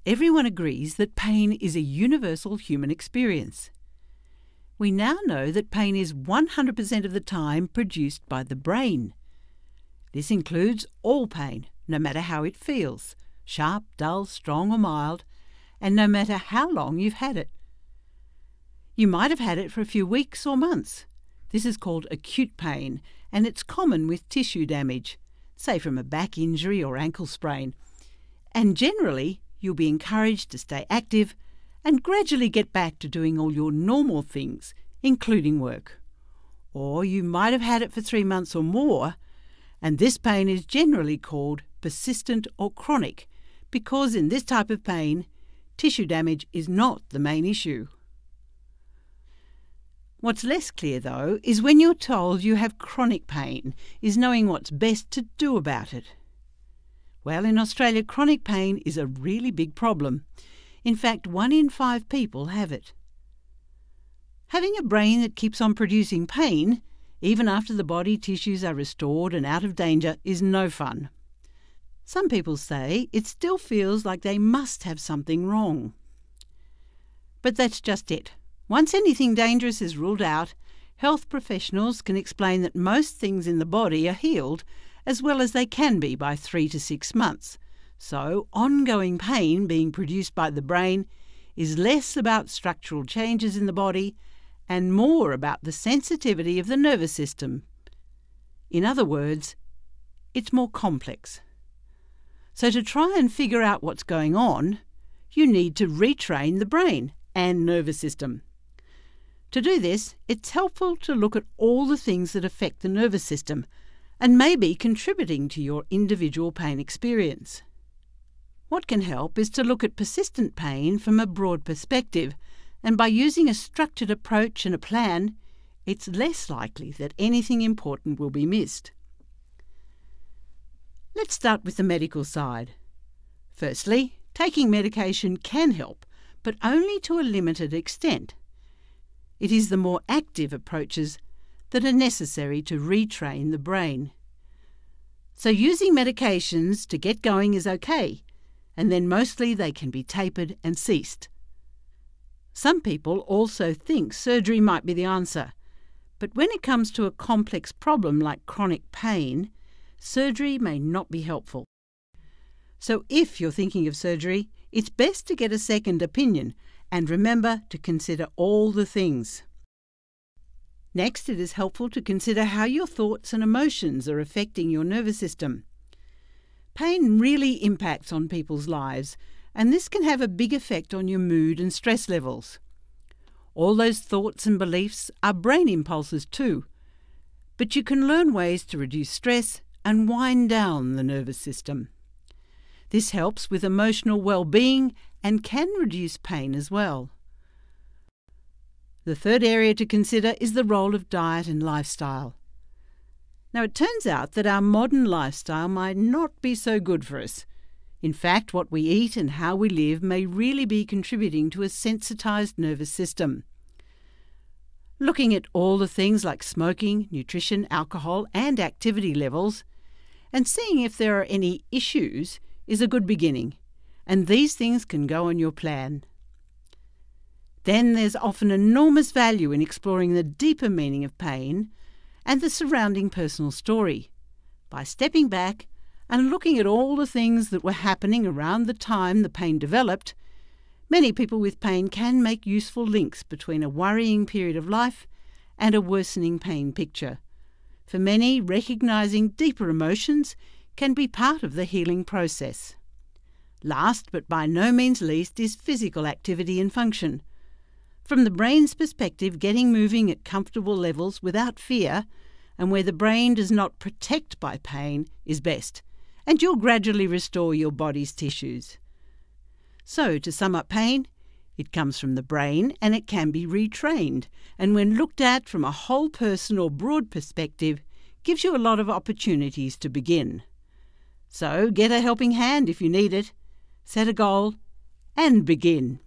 Everyone agrees that pain is a universal human experience. We now know that pain is 100% of the time produced by the brain. This includes all pain, no matter how it feels, sharp, dull, strong or mild, and no matter how long you've had it. You might have had it for a few weeks or months. This is called acute pain, and it's common with tissue damage, say from a back injury or ankle sprain. And generally, you'll be encouraged to stay active and gradually get back to doing all your normal things, including work. Or you might have had it for 3 months or more, and this pain is generally called persistent or chronic, because in this type of pain, tissue damage is not the main issue. What's less clear, though, is when you're told you have chronic pain, is knowing what's best to do about it. Well, in Australia, chronic pain is a really big problem. In fact, 1 in 5 people have it. Having a brain that keeps on producing pain, even after the body tissues are restored and out of danger, is no fun. Some people say it still feels like they must have something wrong. But that's just it. Once anything dangerous is ruled out, health professionals can explain that most things in the body are healed as well as they can be by 3 to 6 months. So ongoing pain being produced by the brain is less about structural changes in the body and more about the sensitivity of the nervous system. In other words, it's more complex. So to try and figure out what's going on, you need to retrain the brain and nervous system. To do this, it's helpful to look at all the things that affect the nervous system and may be contributing to your individual pain experience. What can help is to look at persistent pain from a broad perspective, and by using a structured approach and a plan, it's less likely that anything important will be missed. Let's start with the medical side. Firstly, taking medication can help, but only to a limited extent. It is the more active approaches that are necessary to retrain the brain. So using medications to get going is okay, and then mostly they can be tapered and ceased. Some people also think surgery might be the answer, but when it comes to a complex problem like chronic pain, surgery may not be helpful. So if you're thinking of surgery, it's best to get a second opinion, and remember to consider all the things. Next, it is helpful to consider how your thoughts and emotions are affecting your nervous system. Pain really impacts on people's lives, and this can have a big effect on your mood and stress levels. All those thoughts and beliefs are brain impulses too, but you can learn ways to reduce stress and wind down the nervous system. This helps with emotional well-being and can reduce pain as well. The third area to consider is the role of diet and lifestyle. Now, it turns out that our modern lifestyle might not be so good for us. In fact, what we eat and how we live may really be contributing to a sensitized nervous system. Looking at all the things like smoking, nutrition, alcohol, and activity levels, and seeing if there are any issues is a good beginning, and these things can go on your plan. Then there's often enormous value in exploring the deeper meaning of pain and the surrounding personal story. By stepping back and looking at all the things that were happening around the time the pain developed, many people with pain can make useful links between a worrying period of life and a worsening pain picture. For many, recognizing deeper emotions can be part of the healing process. Last, but by no means least, is physical activity and function. From the brain's perspective, getting moving at comfortable levels without fear and where the brain does not protect by pain is best, and you'll gradually restore your body's tissues. So, to sum up pain, it comes from the brain and it can be retrained, and when looked at from a whole person or broad perspective, gives you a lot of opportunities to begin. So, get a helping hand if you need it, set a goal, and begin.